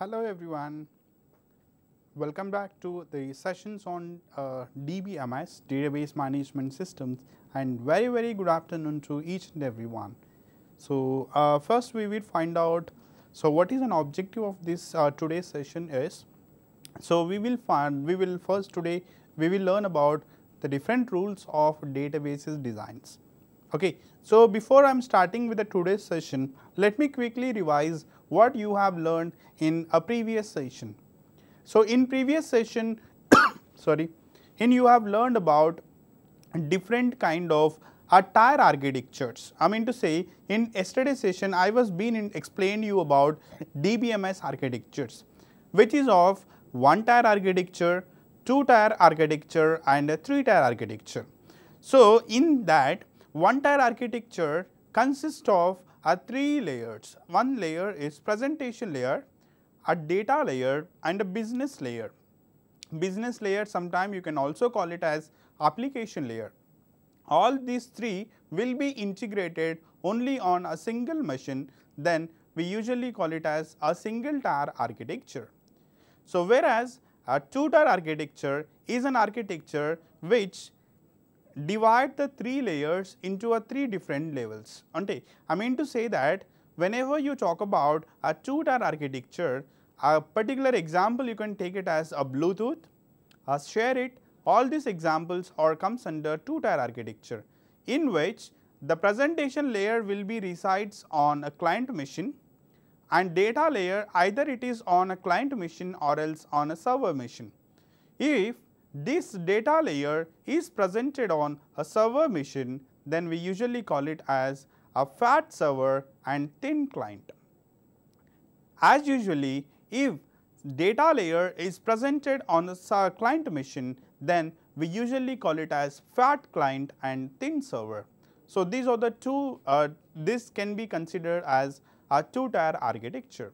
Hello everyone, welcome back to the sessions on DBMS, Database Management Systems, and very good afternoon to each and everyone. So, first we will find out, so what is an objective of this today's session is, so we will learn about the different rules of databases designs. Okay. So, before I am starting with the today's session, let me quickly revise what you have learned in a previous session. So, in previous session you have learned about different kind of tier architectures. I mean to say, in yesterday's session I was explained you about DBMS architectures, which is of 1-tier architecture, 2-tier architecture and a 3-tier architecture. So, in that 1-tier architecture consists of 3 layers. One layer is presentation layer, a data layer and a business layer. Business layer, sometime you can also call it as application layer. All these 3 will be integrated only on a single machine, then we usually call it as a single tier architecture. So, whereas a 2-tier architecture is an architecture which divide the 3 layers into 3 different levels. I mean to say that whenever you talk about a 2-tier architecture, a particular example you can take it as a Bluetooth, a share it, all these examples or comes under 2-tier architecture, in which the presentation layer will be resides on a client machine and data layer either it is on a client machine or else on a server machine. If this data layer is presented on a server machine, then we usually call it as a fat server and thin client. As usually, if data layer is presented on a client machine, then we usually call it as fat client and thin server. So, these are the two, this can be considered as a 2-tier architecture.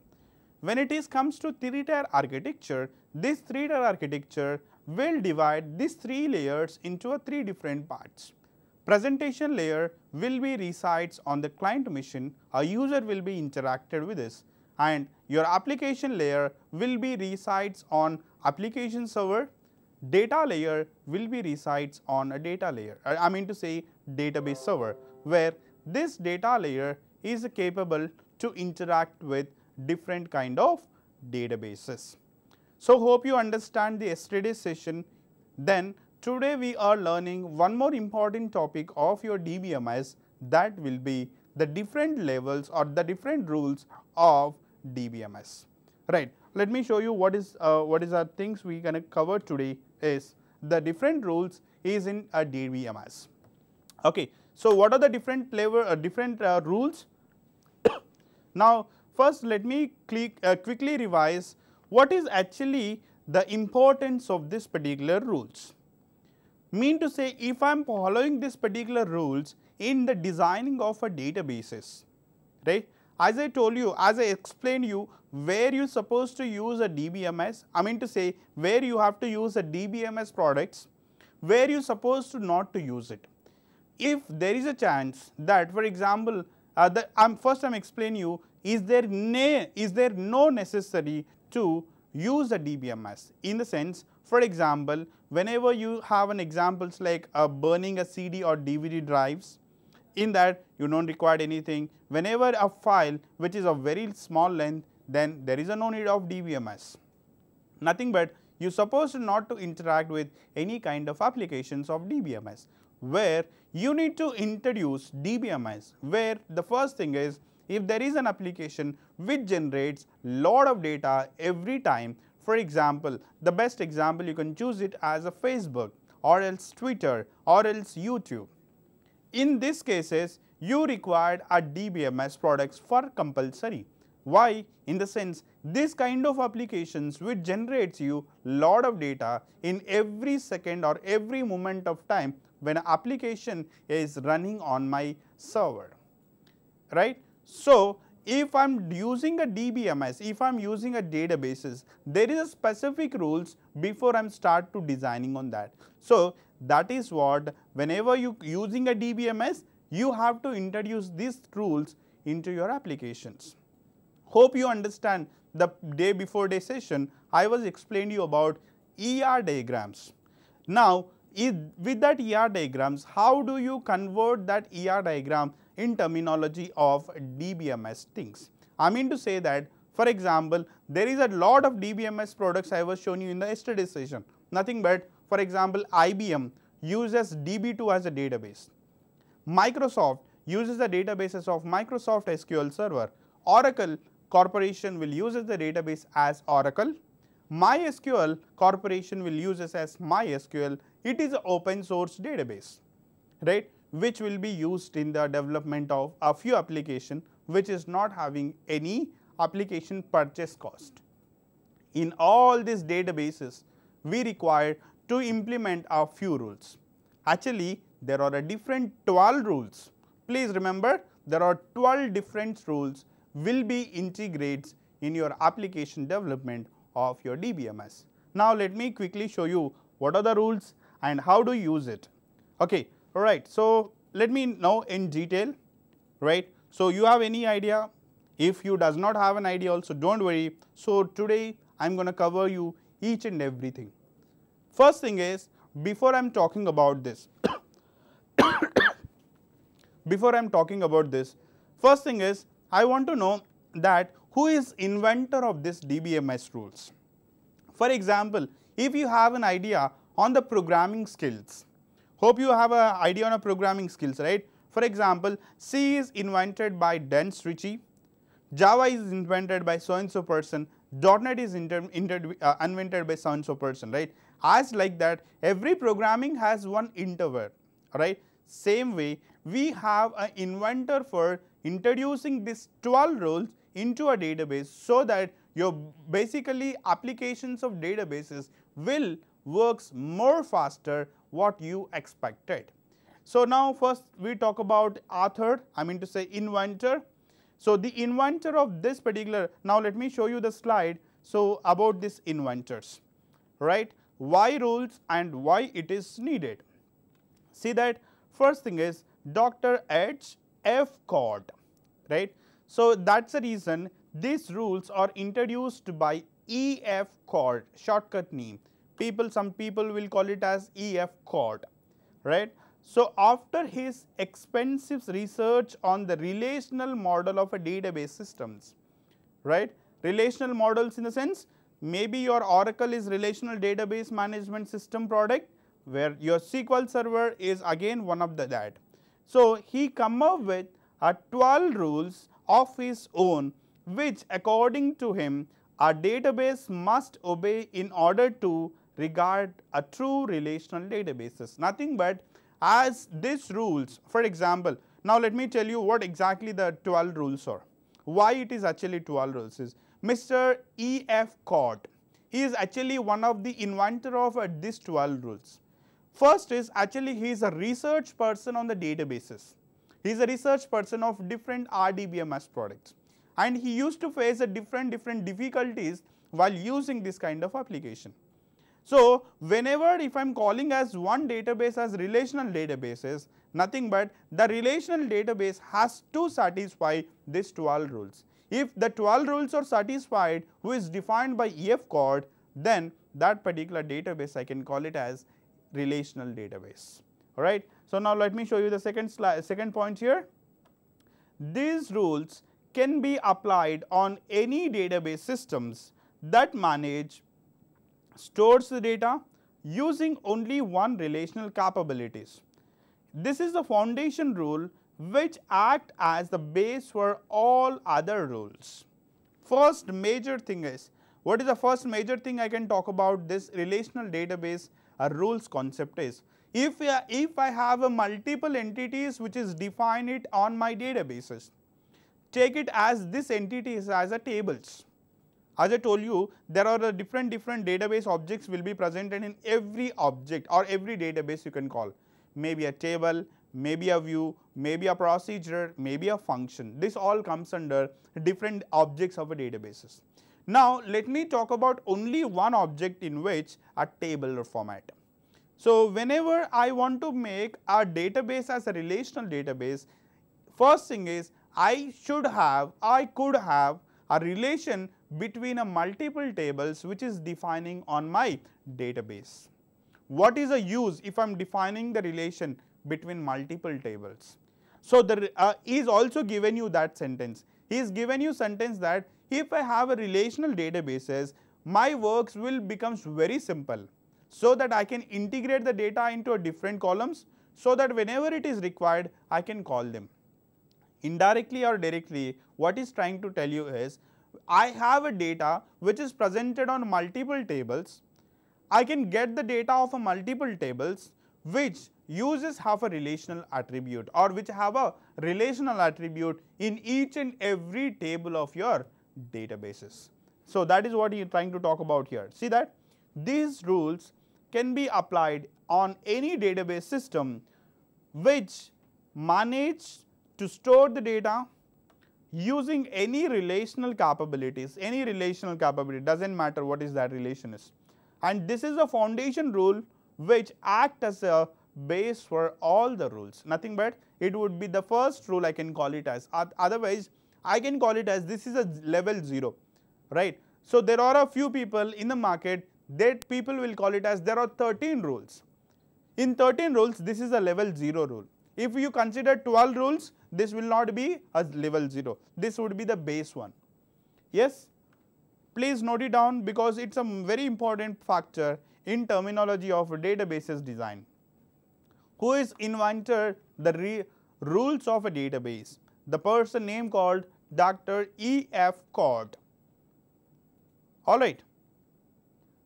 When it comes to 3-tier architecture, this 3-tier architecture will divide these 3 layers into 3 different parts. Presentation layer will be resides on the client machine, a user will be interacted with this, and your application layer will be resides on application server, data layer will be resides on a data layer, I mean to say database server, where this data layer is capable to interact with different kind of databases. So, hope you understand the yesterday's session. Then today we are learning one more important topic of your DBMS, that will be the different levels or the different rules of DBMS. Right. Let me show you what is the things we can cover today is the different rules is in a DBMS. Okay. So, what are the different rules? Now, first let me quickly revise what is actually the importance of this particular rules. Mean to say, if I am following this particular rules in the designing of a databases, right, as I told you, as I explained you where you supposed to use a DBMS, I mean to say where you have to use a DBMS products, where you supposed to not to use it. If there is a chance that, for example, first I am explaining you, is there no necessary to use a DBMS, in the sense, for example, whenever you have an examples like burning a CD or DVD drives, in that you don't require anything. Whenever a file which is of very small length, then there is no need of DBMS. Nothing but you supposed not to interact with any kind of applications of DBMS, where you need to introduce DBMS, where the first thing is, if there is an application which generates lot of data every time, for example, the best example you can choose it as a Facebook or else Twitter or else YouTube. In these cases, you required a DBMS products for compulsory. Why? In the sense, this kind of applications which generates you lot of data in every second or every moment of time when an application is running on my server, right. So, if I am using a DBMS, if I am using a databases, there is a specific rules before I am start to designing on that. So, that is what, whenever you using a DBMS, you have to introduce these rules into your applications. Hope you understand the day before day session, I was explaining you about ER diagrams. Now, with that ER diagrams, how do you convert that ER diagram in terminology of DBMS things? I mean to say that, for example, there is a lot of DBMS products I was showing you in the yesterday's session. Nothing but, for example, IBM uses DB2 as a database. Microsoft uses the databases of Microsoft SQL Server. Oracle Corporation will use the database as Oracle. MySQL Corporation will use it as MySQL. It is an open source database, right, which will be used in the development of a few applications which is not having any application purchase cost. In all these databases, we require to implement a few rules. Actually, there are a different 12 rules. Please remember, there are 12 different rules will be integrated in your application development of your DBMS. Now, let me quickly show you what are the rules and how to use it. Okay, all right. So, let me know in detail, right. So, you have any idea? If you does not have an idea also, don't worry. So, today I am going to cover you each and everything. First thing is, before I am talking about this, first thing is, I want to know that who is inventor of this DBMS rules. For example, if you have an idea on the programming skills, hope you have an idea on a programming skills, right. For example, C is invented by Dennis Ritchie, Java is invented by so and so person, .NET is invented by so and so person, right. As like that, every programming has one inventor, right. Same way, we have an inventor for introducing these 12 rules into a database so that your basically applications of databases will works more faster what you expected. So, now first we talk about author, I mean to say inventor. So, the inventor of this particular, now let me show you the slide. So, about this inventors, right, why rules and why it is needed. See that first thing is Dr. H. F. Codd, right. So, that is the reason these rules are introduced by E. F. Codd, shortcut name. Some people will call it as E. F. Codd, right. So, after his expensive research on the relational model of a database systems, right, relational models in the sense, maybe your Oracle is relational database management system product, where your SQL server is again one of that. So, he come up with 12 rules of his own, which according to him a database must obey in order to regard a true relational databases. Nothing but as these rules, for example, now let me tell you what exactly the 12 rules are. Why it is actually 12 rules is Mr. E. F. Codd is actually one of the inventor of these 12 rules. First is actually he is a research person on the databases. He is a research person of different RDBMS products, and he used to face a different difficulties while using this kind of application. So, whenever if I am calling as one database as relational databases, nothing but the relational database has to satisfy these 12 rules. If the 12 rules are satisfied, who is defined by E. F. Codd, then that particular database I can call it as relational database. All right. So, now let me show you the second point here. These rules can be applied on any database systems that manage, stores the data using only one relational capabilities. This is the foundation rule which act as the base for all other rules. First major thing is, what is the first major thing I can talk about this relational database rules concept is, if I have a multiple entities which is define it on my databases, take it as this entities as a tables. As I told you, there are different database objects will be presented in every object or every database you can call. Maybe a table, maybe a view, maybe a procedure, maybe a function. This all comes under different objects of a databases. Now, let me talk about only one object in which a table or format. So, whenever I want to make a database as a relational database, first thing is I could have a relation between a multiple tables which is defining on my database. What is the use if I am defining the relation between multiple tables? So, he is also given you that sentence. He is given you sentence that if I have a relational databases, my works will becomes very simple, so that I can integrate the data into a different columns, so that whenever it is required I can call them. Indirectly or directly, what is trying to tell you is, I have a data which is presented on multiple tables. I can get the data of a multiple tables which uses have a relational attribute, or which have a relational attribute in each and every table of your databases. So, that is what he is trying to talk about here. See that these rules can be applied on any database system which manage to store the data using any relational capabilities, does not matter what is that relation is. And this is a foundation rule which act as a base for all the rules, nothing but it would be the first rule I can call it as, otherwise I can call it as this is a level 0, right. So, there are a few people in the market that people will call it as there are 13 rules. In 13 rules, this is a level 0 rule. If you consider 12 rules, this will not be a level 0, this would be the base one. Yes, please note it down because it is a very important factor in terminology of databases design. Who is invented the rules of a database? The person name called Dr. E.F. Codd. Alright,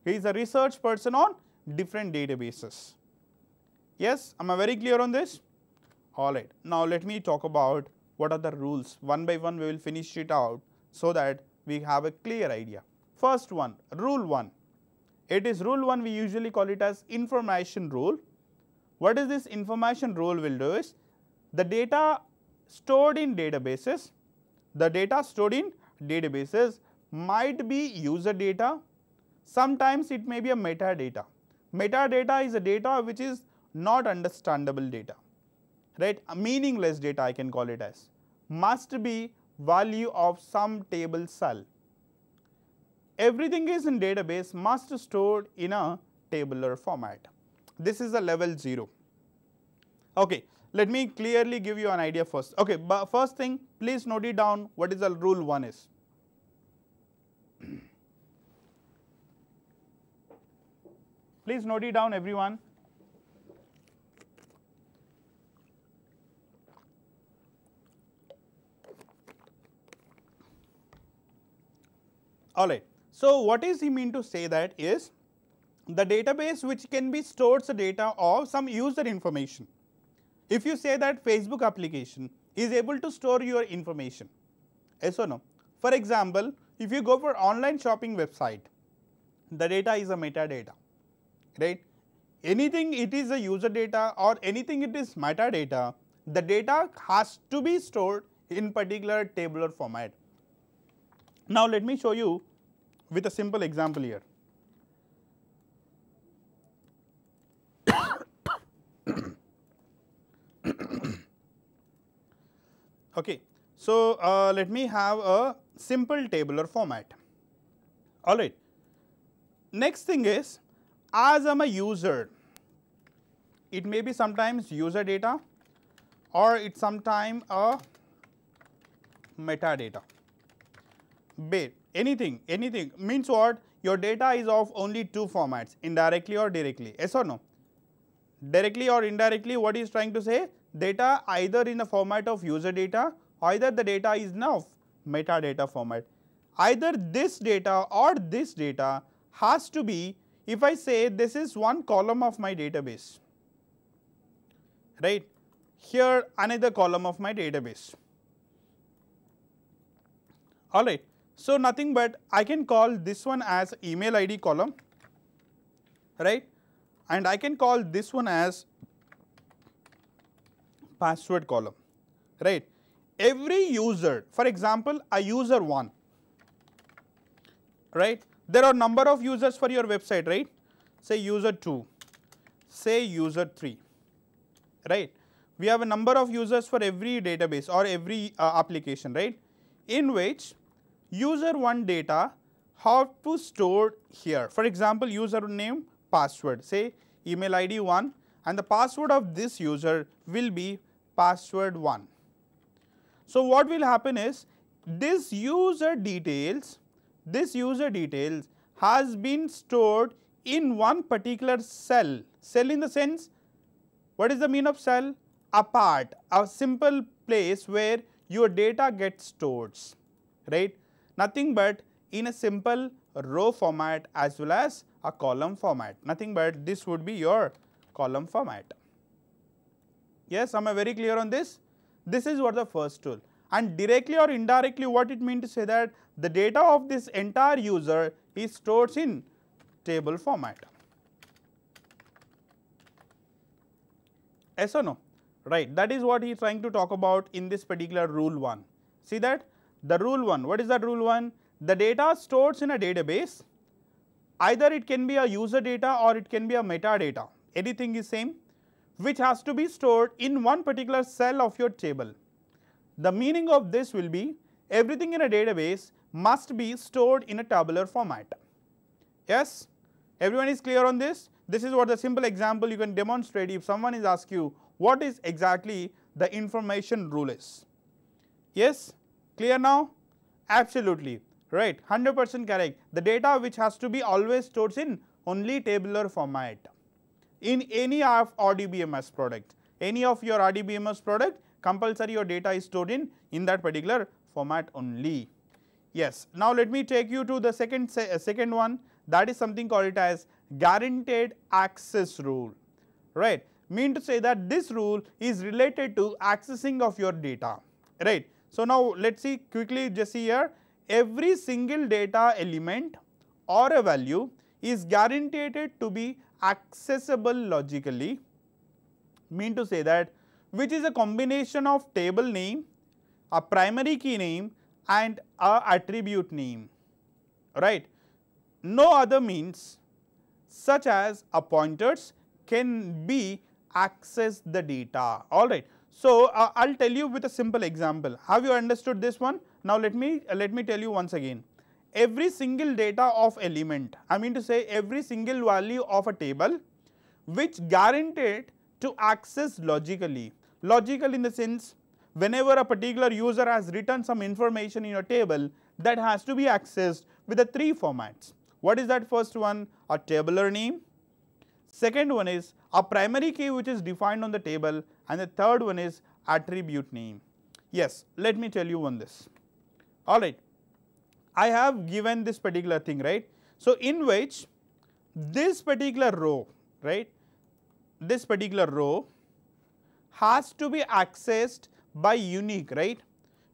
he is a research person on different databases. Yes, am I very clear on this? Alright, now let me talk about what are the rules. One by one we will finish it out so that we have a clear idea. First one, rule 1. It is rule 1, we usually call it as information rule. What is this information rule will do is, the data stored in databases, might be user data, sometimes it may be a metadata. Metadata is a data which is not understandable data, right, a meaningless data I can call it as, must be value of some table cell. Everything is in database must stored in a tabular format. This is a level 0. Okay, let me clearly give you an idea first. Okay, but first thing, please note it down what is the rule 1 is. Please note it down everyone. Alright, so what is he mean to say that is, the database which can be stores the data of some user information. If you say that Facebook application is able to store your information, yes or no? For example, if you go for online shopping website, the data is a metadata, right. Anything it is a user data or anything it is metadata, the data has to be stored in particular tabular format. Now, let me show you with a simple example here. Okay, so let me have a simple tabular format. Alright. Next thing is, as I am a user, it may be sometimes user data or it's sometime a metadata. Anything means what? Your data is of only two formats, indirectly or directly, yes or no? Directly or indirectly, what is trying to say? Data either in the format of user data, either the data is now metadata format. Either this data or this data has to be, if I say this is one column of my database, right, here another column of my database. Alright, so nothing but I can call this one as email ID column, right, and I can call this one as password column, right. Every user, for example, a user 1, right, there are number of users for your website, right, say user 2, say user 3, right. We have a number of users for every database or every application, right, in which user 1 data have to store here. For example, username, password, say email ID 1, and the password of this user will be password 1. So what will happen is this user details has been stored in one particular cell. Cell in the sense, what is the mean of cell? A part, a simple place where your data gets stored, right? Nothing but in a simple row format as well as a column format. Nothing but this would be your column format. Yes, am I very clear on this? This is what the first tool. And directly or indirectly, what it means to say that the data of this entire user is stored in table format. Yes or no? Right, that is what he is trying to talk about in this particular rule 1. See that? The rule 1, what is that rule 1? The data stored in a database, either it can be a user data or it can be a metadata, anything is same, which has to be stored in one particular cell of your table. The meaning of this will be everything in a database must be stored in a tabular format. Yes, everyone is clear on this? This is what the simple example you can demonstrate if someone is asked you what is exactly the information rule is. Yes, clear now? Absolutely, right, 100% correct. The data which has to be always stored in only tabular format. In any of RDBMS product, any of your RDBMS product, compulsory your data is stored in that particular format only. Yes, now let me take you to the second one, that is something called it as guaranteed access rule, right. Mean to say that this rule is related to accessing of your data, right. So now let us see quickly, just see here, every single data element or a value is guaranteed to be accessible logically, mean to say that which is a combination of table name, a primary key name and a attribute name, right. No other means such as a pointers can be access the data, alright. So I will tell you with a simple example. Have you understood this one? Now let me tell you once again. Every single data of element, I mean to say every single value of a table which guaranteed to access logically. Logical in the sense, whenever a particular user has written some information in a table, that has to be accessed with the 3 formats. What is that first one? A tabular name. Second one is a primary key which is defined on the table, and the third one is attribute name. Yes, let me tell you on this. Alright, I have given this particular thing, right. So in which this particular row, right, this particular row has to be accessed by unique, right.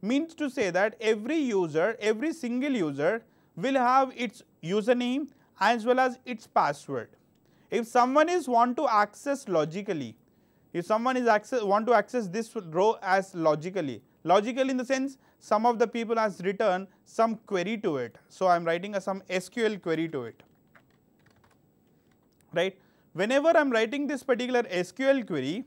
Means to say that every user, every single user will have its username as well as its password. If someone is want to access logically, if someone is want to access this row as logically in the sense some of the people has written some query to it. So I am writing some SQL query to it, right. Whenever I am writing this particular SQL query,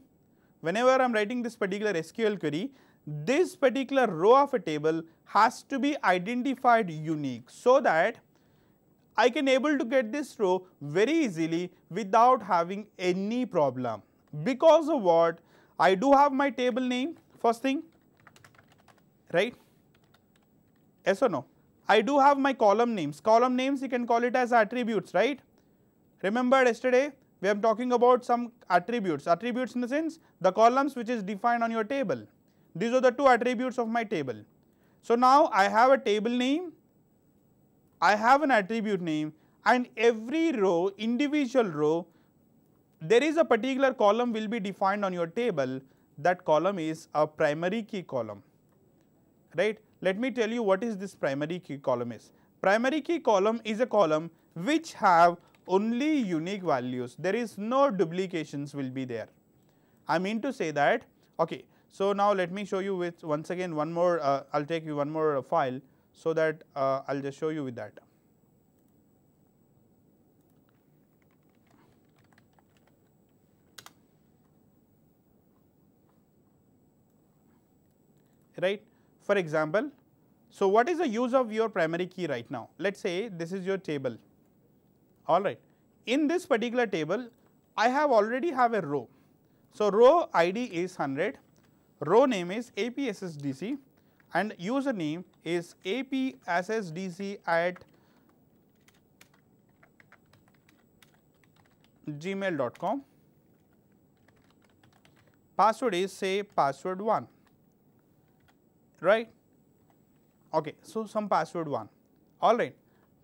this particular row of a table has to be identified unique, so that I can able to get this row very easily without having any problem. Because of what? I do have my table name, first thing, right. Yes or no? I do have my column names. Column names you can call it as attributes, right. Remember yesterday we are talking about some attributes. Attributes in the sense the columns which is defined on your table. These are the 2 attributes of my table. So now I have a table name, I have an attribute name, and every row, individual row, there is a particular column will be defined on your table. That column is a primary key column, right. Let me tell you what is this primary key column is. Primary key column is a column which have only unique values. There is no duplications will be there. I mean to say that, okay. So now let me show you with once again one more, I will take you one more file, so that I will just show you with that. Right. For example, So, what is the use of your primary key right now? Let us say this is your table, alright. In this particular table, I have already have a row. So, row ID is 100, row name is APSSDC and username is APSSDC at gmail.com. Password is say password 1, right. Okay, so some password 1, alright.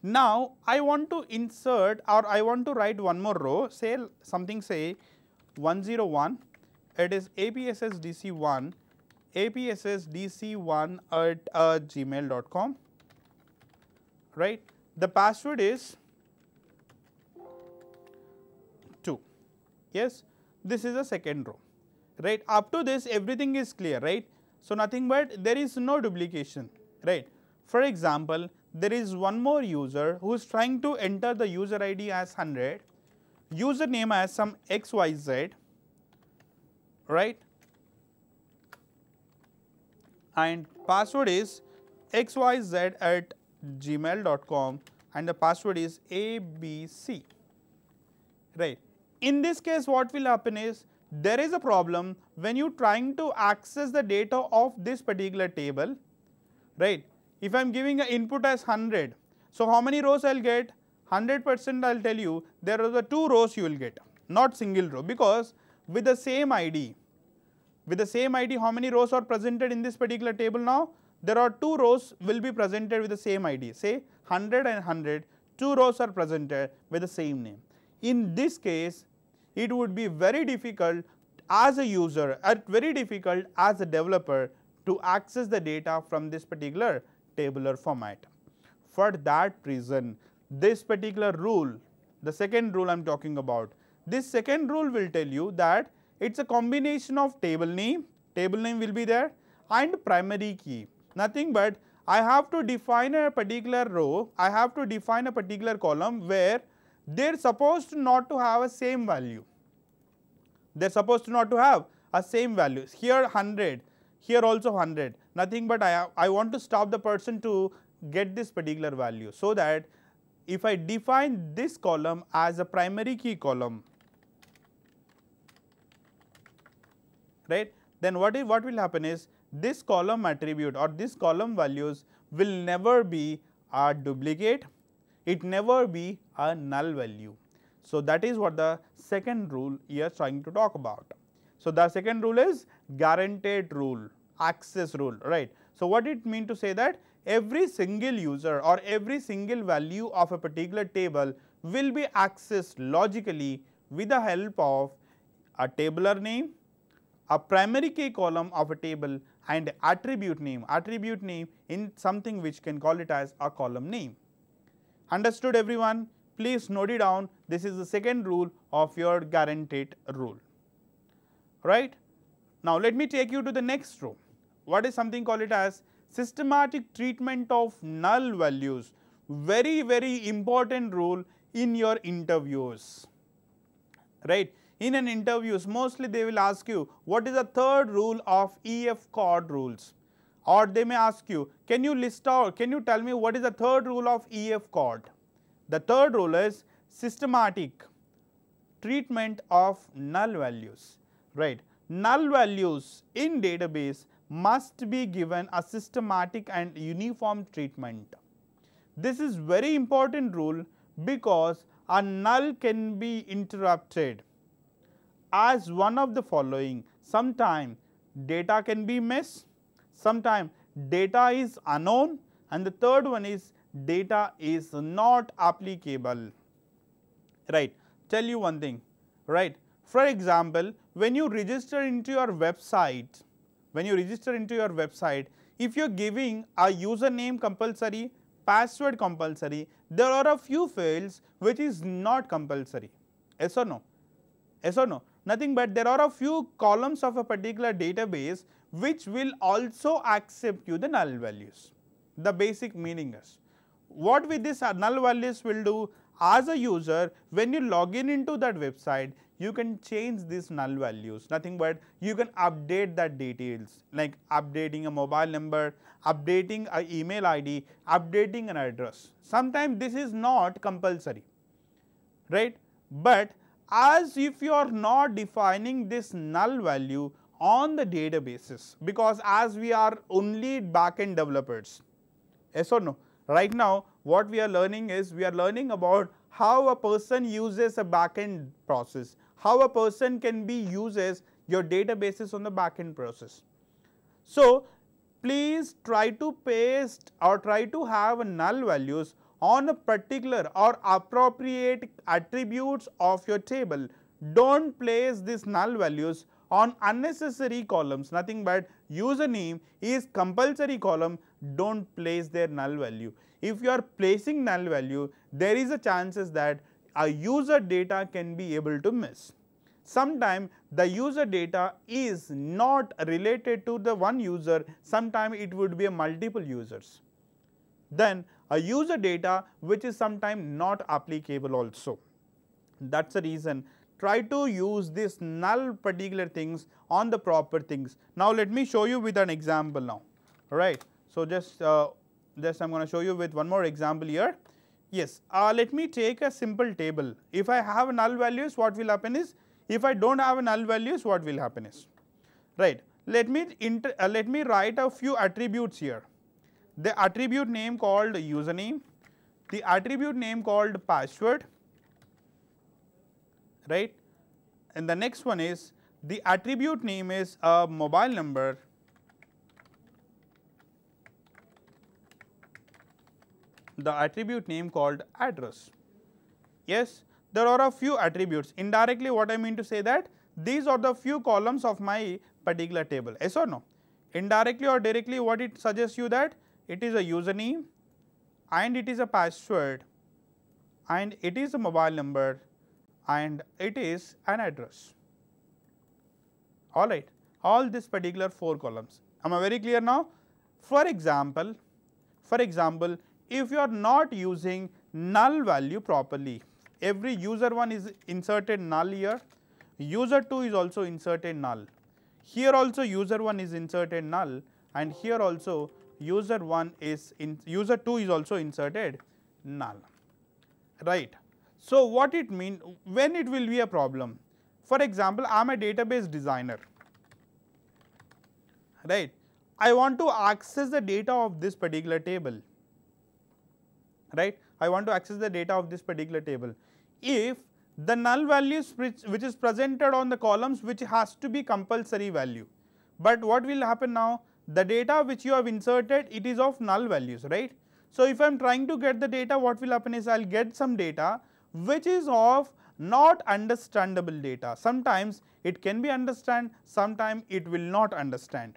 Now, I want to insert or I want to write one more row, say something say 101, it is APSSDC1, APSSDC1 at gmail.com, right. The password is 2, yes, this is the second row, right. Up to this everything is clear, right. So, nothing but there is no duplication, right. For example, there is one more user who is trying to enter the user ID as 100, username as some XYZ, right, and password is XYZ at gmail.com and the password is ABC, right. In this case, what will happen is there is a problem when you trying to access the data of this particular table, right. If I am giving an input as 100, so how many rows I will get? 100% I will tell you there are the 2 rows you will get, not single row, because with the same ID, how many rows are presented in this particular table now? There are 2 rows will be presented with the same ID, say 100 and 100, 2 rows are presented with the same name. In this case, it would be very difficult as a user or very difficult as a developer to access the data from this particular tabular format. For that reason, this particular rule, the second rule I am talking about, this second rule will tell you that it is a combination of table name will be there and primary key. Nothing but I have to define a particular row, I have to define a particular column where they are supposed not to have a same value. They are supposed to not to have a same values. Here 100, here also 100. Nothing but I want to stop the person to get this particular value. So that if I define this column as a primary key column, right, then what will happen is this column attribute or this column values will never be a duplicate, it never be a null value. So, that is what the second rule we are trying to talk about. So, the second rule is guaranteed rule, access rule, right. So, what it mean to say that every single user or every single value of a particular table will be accessed logically with the help of a tabular name, a primary key column of a table and attribute name in something which can call it as a column name. Understood everyone? Please note it down. This is the second rule of your guaranteed rule, right. Now, let me take you to the next row. What is something called it as systematic treatment of null values, very important rule in your interviews, right. In an interviews, mostly they will ask you what is the third rule of EF chord rules, or they may ask you, can you list out, can you tell me what is the third rule of EF chord? The third rule is systematic treatment of null values, right. Null values in database must be given a systematic and uniform treatment. This is very important rule because a null can be interrupted as one of the following. Sometime data can be missed, sometime data is unknown, and the third one is data is not applicable, right. Tell you one thing, right. For example, when you register into your website, if you are giving a username compulsory, password compulsory, there are a few fields which is not compulsory, yes or no? Yes or no? Nothing but there are a few columns of a particular database which will also accept you the null values. The basic meaning is, what with this null values will do, as a user when you log in into that website, you can change these null values, nothing but you can update that details like updating a mobile number, updating an email ID, updating an address. Sometimes this is not compulsory, right, but as if you are not defining this null value on the databases, because as we are only backend developers, yes or no, right now what we are learning is we are learning about how a person uses a backend process, how a person can be uses your databases on the backend process. So please try to paste or try to have null values on a particular or appropriate attributes of your table. Don't place these null values on unnecessary columns, nothing but username is compulsory column, don't place their null value. If you are placing null value, there is a chances that a user data can be able to miss. Sometimes the user data is not related to the one user, sometimes it would be a multiple users. Then a user data which is sometimes not applicable also. That's the reason try to use this null particular things on the proper things. Now let me show you with an example now, alright. So just I'm going to show you with one more example here. Yes, let me take a simple table. If I have null values, what will happen is, if I don't have null values, what will happen is, right. Let me write a few attributes here. The attribute name called username, the attribute name called password, right, and the next one is the attribute name is a mobile number, the attribute name called address. Yes, there are a few attributes. Indirectly what I mean to say that these are the few columns of my particular table, yes or no. Indirectly or directly what it suggests you that it is a username and it is a password and it is a mobile number and it is an address. Alright, all these particular 4 columns. Am I very clear now? For example, if you are not using null value properly, every user 1 is inserted null here, user 2 is also inserted null, here also user 1 is inserted null, and here also user 2 is also inserted null, right. So what it means, when it will be a problem? For example, I am a database designer, right. I want to access the data of this particular table, right. I want to access the data of this particular table. If the null values which is presented on the columns which has to be compulsory value, but what will happen now? The data which you have inserted, it is of null values, right. So if I am trying to get the data, what will happen is I will get some data which is of not understandable data. Sometimes it can be understand, sometimes it will not understand.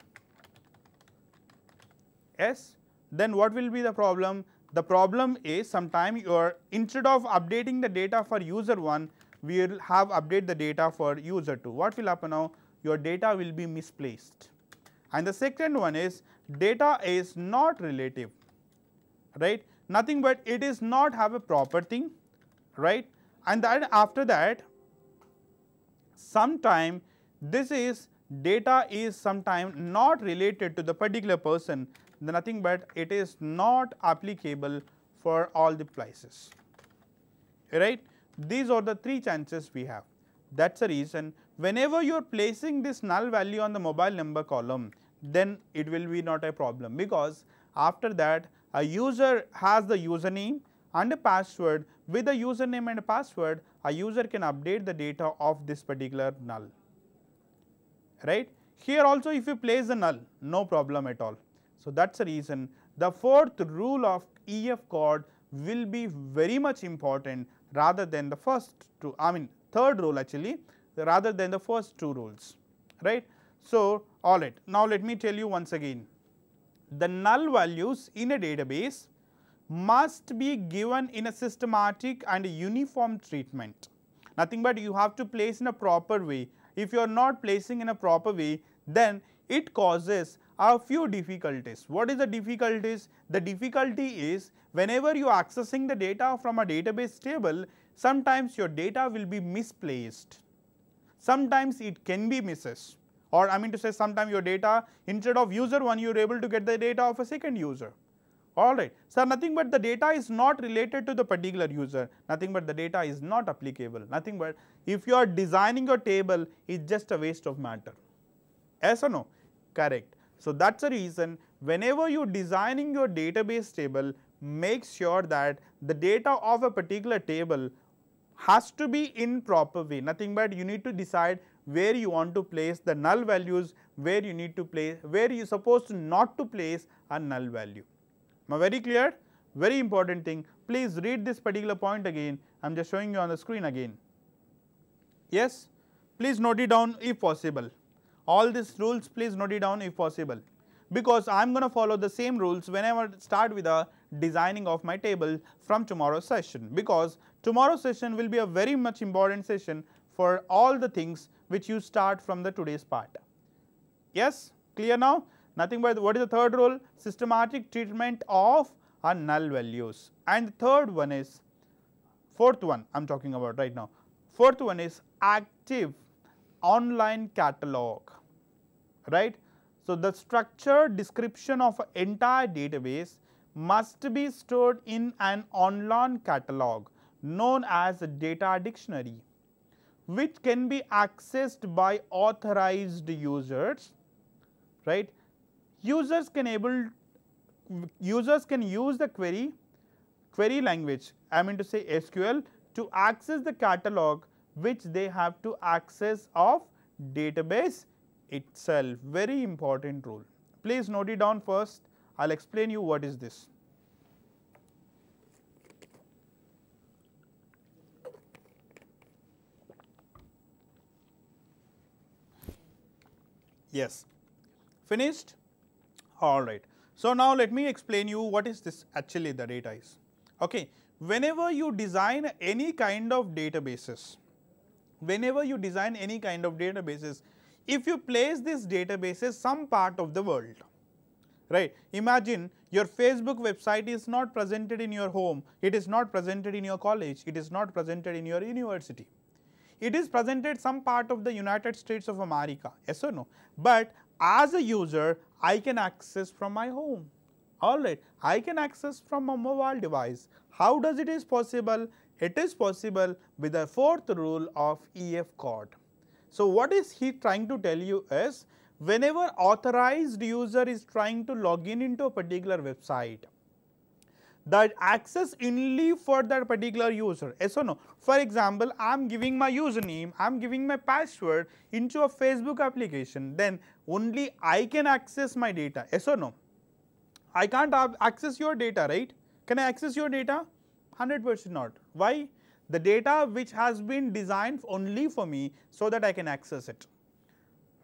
Yes, then what will be the problem? The problem is sometimes you are, instead of updating the data for user 1, we will have update the data for user 2. What will happen now? Your data will be misplaced. And the second one is data is not relative, right, nothing but it is not have a proper thing, right, and then after that sometime this is data is sometime not related to the particular person, nothing but it is not applicable for all the places, right. These are the 3 chances we have. That is the reason whenever you are placing this null value on the mobile number column, then it will be not a problem, because after that a user has the username and a password. With the username and a password, a user can update the data of this particular null, right. Here also if you place the null, no problem at all. So that is the reason the 4th rule of EF code will be very much important rather than the first 2, third rule actually, rather than the first 2 rules, right. So alright, now let me tell you once again, the null values in a database must be given in a systematic and uniform treatment, nothing but you have to place in a proper way. If you are not placing in a proper way, then it causes a few difficulties. What is the difficulties? The difficulty is whenever you are accessing the data from a database table, sometimes your data will be misplaced, sometimes it can be misses, or I mean to say sometimes your data, instead of user 1 you are able to get the data of a second user. Alright. So, nothing but the data is not related to the particular user, nothing but the data is not applicable, nothing but if you are designing your table, it's just a waste of matter. Yes or no? Correct. So, that is the reason whenever you are designing your database table, make sure that the data of a particular table has to be in proper way, nothing but you need to decide where you want to place the null values, where you need to place, where you are supposed to not to place a null value. Am I very clear? Very important thing. Please read this particular point again. I am just showing you on the screen again. Yes, please note it down if possible. All these rules, please note it down if possible, because I am going to follow the same rules whenever I start with the designing of my table from tomorrow's session, because tomorrow's session will be a very much important session for all the things which you start from the today's part. Yes, clear now? Nothing but what is the third rule? Systematic treatment of our null values. And the third one is, fourth one I am talking about right now. Fourth one is active online catalog, right. So, the structured description of an entire database must be stored in an online catalog known as a data dictionary, which can be accessed by authorized users, right. Users can use the query language, I mean to say SQL, to access the catalog which they have to access of database itself. Very important rule. Please note it down first. I will explain you what is this. Yes, finished? Alright. So, now let me explain you what is this actually the data is. Okay. Whenever you design any kind of databases, if you place these databases some part of the world, right. Imagine your Facebook website is not presented in your home, it is not presented in your college, it is not presented in your university. It is presented some part of the United States of America, yes or no, but as a user I can access from my home, alright, I can access from a mobile device. How does it is possible? It is possible with the fourth rule of EF code. So, what is he trying to tell you is, whenever authorized user is trying to log in into a particular website, that access only for that particular user, yes or no. For example, I am giving my username, I am giving my password into a Facebook application, then only I can access my data, yes or no. I can't access your data, right? Can I access your data? 100% not. Why? The data which has been designed only for me so that I can access it.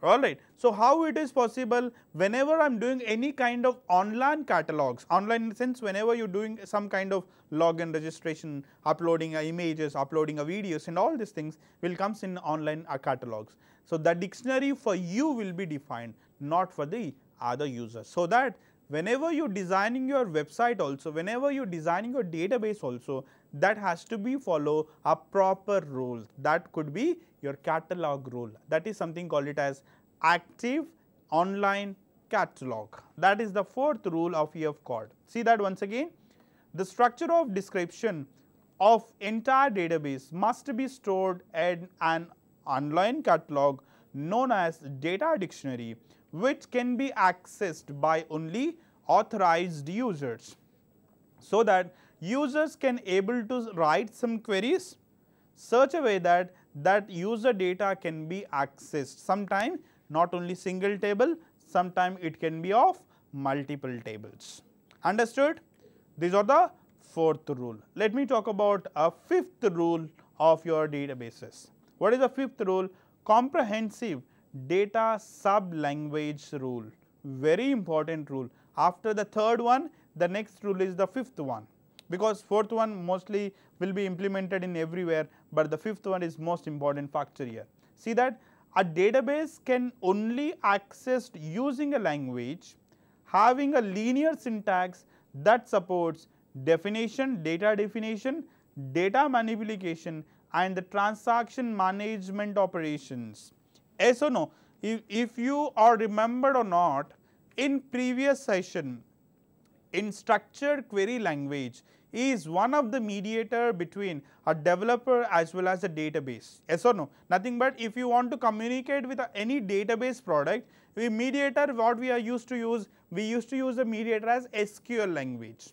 Alright. So, how it is possible? Whenever I am doing any kind of online catalogs, online in the sense whenever you are doing some kind of login registration, uploading images, uploading videos, and all these things will comes in online catalogs. So, the dictionary for you will be defined, not for the other users. So, that whenever you are designing your website also, whenever you are designing your database also, that has to be follow a proper rule. That could be your catalog rule. That is something called it as active online catalog. That is the fourth rule of EF code. See that once again. The structure of description of entire database must be stored in an online catalog known as data dictionary, which can be accessed by only authorized users, so that users can able to write some queries such a way that that user data can be accessed. Sometimes not only single table, sometimes it can be of multiple tables. Understood? These are the fourth rule. Let me talk about a fifth rule of your databases. What is the fifth rule? Comprehensive data sub-language rule. Very important rule. After the third one, the next rule is the fifth one, because fourth one mostly will be implemented in everywhere, but the fifth one is most important factor here. See that a database can only accessed using a language having a linear syntax that supports definition, data manipulation and the transaction management operations. Yes or no? If you are remembered or not, in previous session, in structured query language is one of the mediator between a developer as well as a database. Yes or no? Nothing but if you want to communicate with any database product, we mediator what we are used to use, we used to use the mediator as SQL language.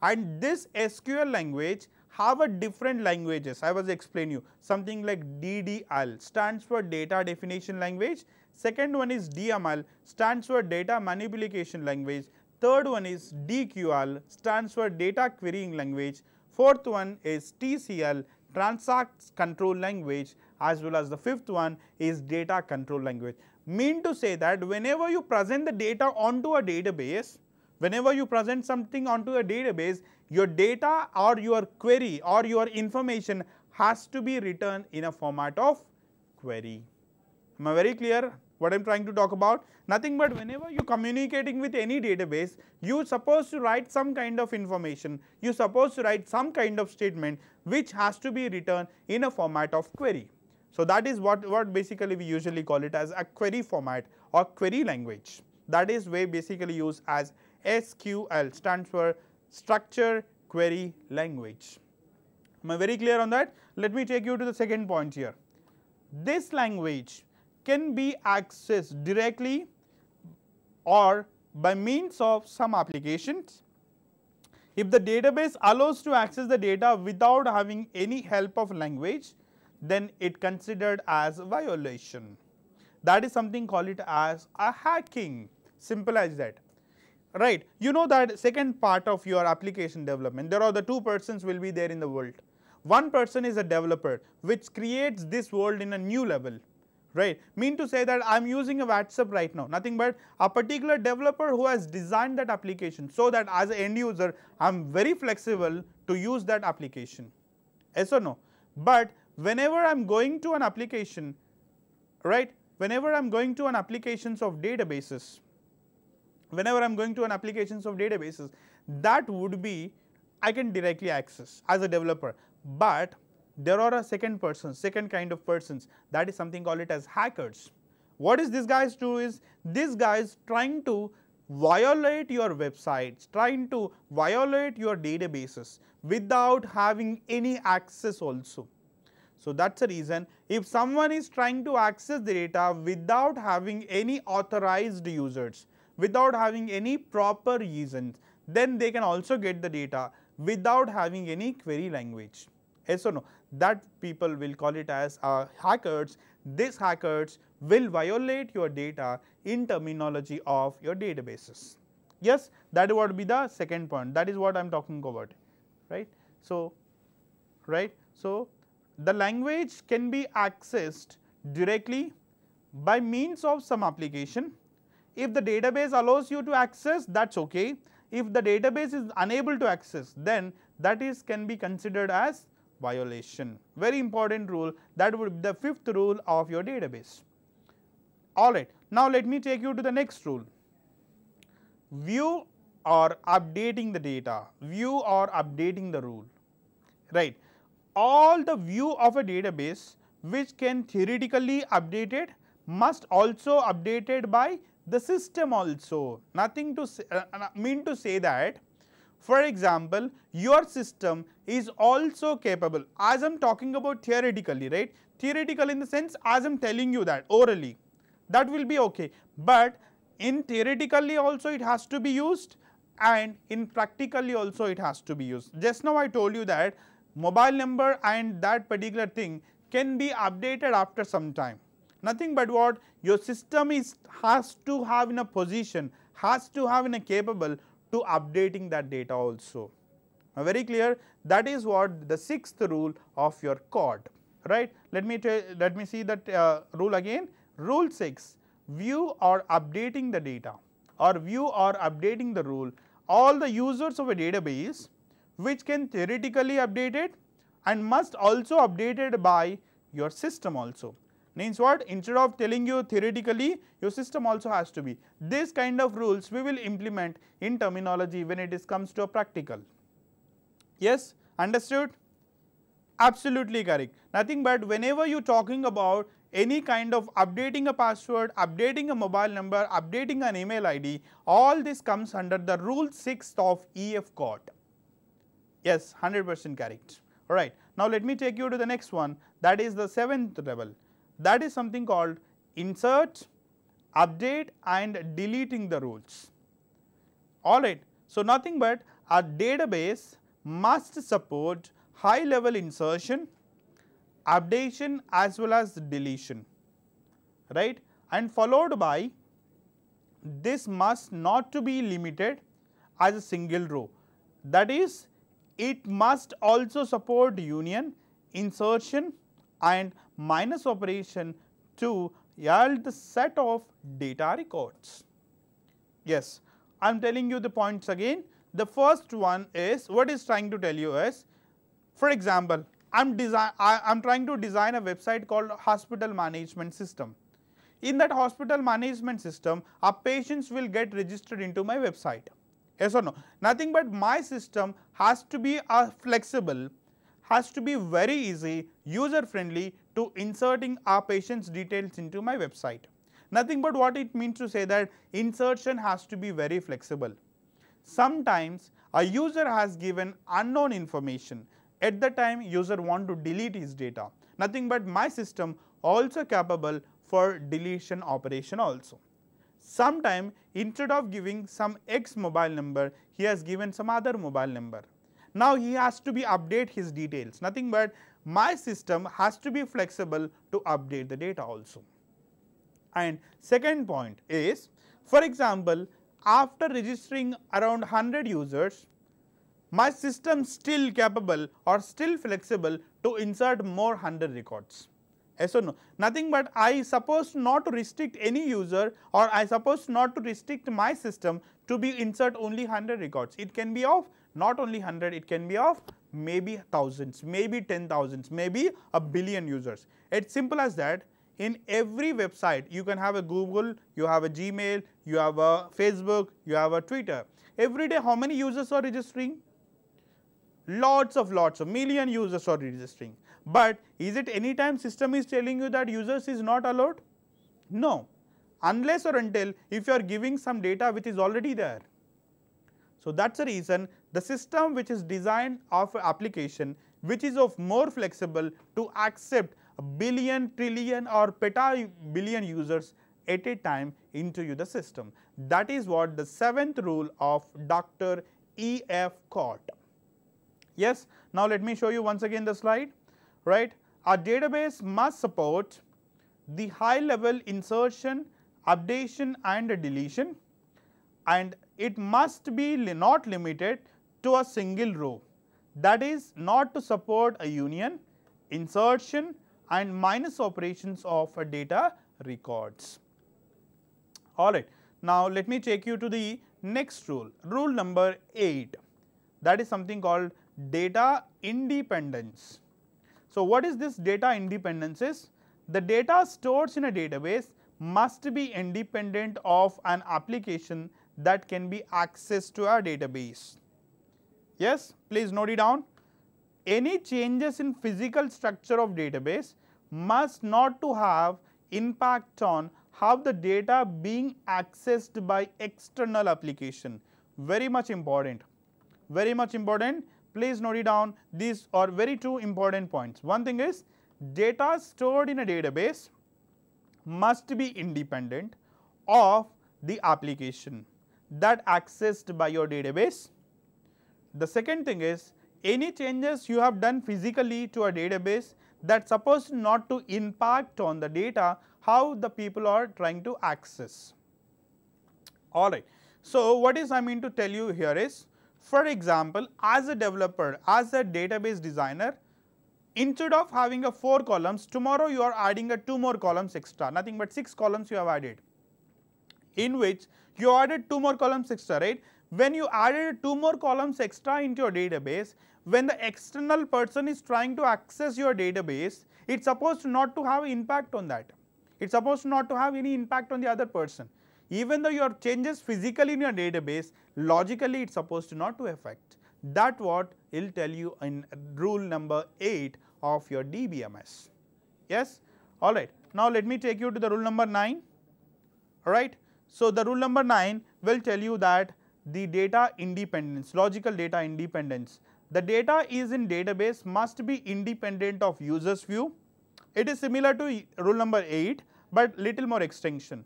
And this SQL language have a different languages. I was explaining you something like DDL stands for data definition language. Second one is DML stands for data manipulation language. Third one is DQL stands for data querying language. Fourth one is TCL transact control language, as well as the fifth one is data control language. Mean to say that whenever you present the data onto a database, whenever you present something onto a database, your data or your query or your information has to be written in a format of query. Am I very clear what I am trying to talk about? Nothing but whenever you are communicating with any database, you are supposed to write some kind of information, you are supposed to write some kind of statement which has to be written in a format of query. So that is what basically we usually call it as a query format or query language. That is way basically used as SQL, stands for structure query language. Am I very clear on that? Let me take you to the second point here. This language can be accessed directly or by means of some applications. If the database allows to access the data without having any help of language, then it considered as a violation. That is something called it as a hacking, simple as that. Right, you know that second part of your application development, there are the two persons will be there in the world. One person is a developer which creates this world in a new level, right. Mean to say that I am using a WhatsApp right now, nothing but a particular developer who has designed that application so that as an end user I am very flexible to use that application. Yes or no? But whenever I am going to an application, right, whenever I am going to an applications of databases, that would be I can directly access as a developer. But there are a second kind of persons, that is something called it as hackers. What is these guys do is, these guys trying to violate your websites, trying to violate your databases without having any access also. So that's the reason if someone is trying to access the data without having any authorized users, without having any proper reasons, then they can also get the data without having any query language. Yes or no? That people will call it as hackers. These hackers will violate your data in terminology of your databases. Yes, that would be the second point. That is what I am talking about, right. So the language can be accessed directly by means of some application. If the database allows you to access, that is okay. If the database is unable to access, then that can be considered as violation. Very important rule, that would be the fifth rule of your database. Alright, now let me take you to the next rule. View or updating the data, view or updating the rule, right. All the view of a database which can theoretically updated must also updated by the system also. Nothing to say, mean to say that, for example, your system is also capable, as I am talking about theoretically, right, theoretical in the sense as I am telling you that orally, that will be okay, but in theoretically also it has to be used and in practically also it has to be used. Just now I told you that mobile number and that particular thing can be updated after some time. Nothing but what your system has to have in a position, has to have in a capable to updating that data also. Very clear? That is what the sixth rule of your code, right. Let me see that rule again. Rule 6, view or updating the data or view or updating the rule. All the users of a database which can theoretically update it and must also updated by your system also. Means what? Instead of telling you theoretically, your system also has to be. This kind of rules we will implement in terminology when it comes to a practical. Yes, understood? Absolutely correct. Nothing but whenever you are talking about any kind of updating a password, updating a mobile number, updating an email ID, all this comes under the rule 6 of EF court. Yes, 100% correct. Alright. Now let me take you to the next one, that is the 7th level. That is something called insert, update and deleting the rules. Alright. So nothing but a database must support high level insertion, updation as well as deletion, right, and followed by this must not to be limited as a single row, that is it must also support union, insertion and minus operation to yield the set of data records. Yes, I am telling you the points again. The first one is, what is trying to tell you is, for example, I am trying to design a website called hospital management system. In that hospital management system, our patients will get registered into my website. Yes or no? Nothing but my system has to be flexible, has to be very easy, user friendly to inserting our patients details into my website. Nothing but what it means to say that insertion has to be very flexible. Sometimes a user has given unknown information. At the time user want to delete his data. Nothing but my system also capable for deletion operation also. Sometime instead of giving some X mobile number, he has given some other mobile number. Now he has to be update his details. Nothing but my system has to be flexible to update the data also. And second point is, for example, after registering around 100 users, my system still capable or still flexible to insert more 100 records. Yes or no? Nothing but I suppose not to restrict any user, or I suppose not to restrict my system to be insert only 100 records. It can be of not only 100, it can be of maybe thousands, maybe 10,000s, maybe a billion users. It's simple as that. In every website you can have a Google, you have a Gmail, you have a Facebook, you have a Twitter. Every day how many users are registering? Lots of million users are registering. But is it any time system is telling you that users is not allowed? No, unless or until if you are giving some data which is already there. So that's the reason the system which is designed of application which is of more flexible to accept a billion, trillion or peta-billion users at a time into the system. That is what the 7th rule of Dr. E.F. Court. Yes, now let me show you once again the slide, right. Our database must support the high level insertion, updation and deletion, and it must be not limited to a single row, that is not to support a union, insertion and minus operations of data records. Alright, now let me take you to the next rule, rule number 8, that is something called data independence. So what is this data independence is? The data stored in a database must be independent of an application that can be accessed to a database. Yes, please note it down. Any changes in physical structure of database must not to have impact on how the data being accessed by external application. Very much important, very much important. Please note it down. These are very two important points. One thing is, data stored in a database must be independent of the application that accessed by your database. The second thing is, any changes you have done physically to a database that supposed not to impact on the data how the people are trying to access. Alright. So what is I mean to tell you here is, for example, as a developer, as a database designer, instead of having a 4 columns, tomorrow you are adding a 2 more columns extra, nothing but 6 columns you have added, in which you added 2 more columns extra, right. When you added 2 more columns extra into your database, when the external person is trying to access your database, it's supposed not to have impact on that. It's supposed not to have any impact on the other person. Even though your changes physically in your database, logically it's supposed not to affect. That what it will tell you in rule number 8 of your DBMS. Yes? Alright. Now let me take you to the rule number 9. Alright. So the rule number 9 will tell you that the data independence, logical data independence. The data is in database must be independent of user's view. It is similar to rule number 8, but little more extension.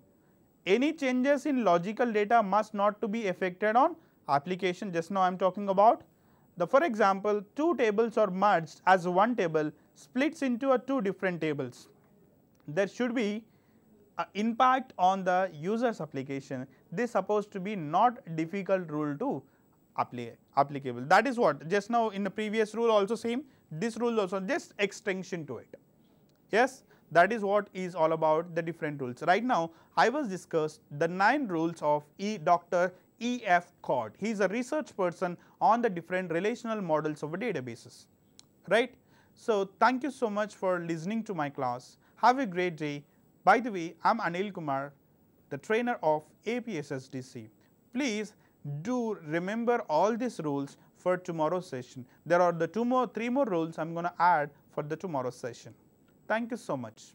Any changes in logical data must not to be affected on application. Just now I am talking about. For example, two tables are merged as one table splits into two different tables. There should be impact on the user's application. This is supposed to be not difficult rule to applicable. That is what just now in the previous rule also same, this rule also just extension to it. Yes, that is what is all about the different rules. Right now I was discussed the 9 rules of Dr. E.F. Codd. He is a research person on the different relational models of databases, right. So thank you so much for listening to my class. Have a great day. By the way, I am Anil Kumar, the trainer of APSSDC. Please do remember all these rules for tomorrow's session. There are the 3 more rules I am going to add for the tomorrow's session. Thank you so much.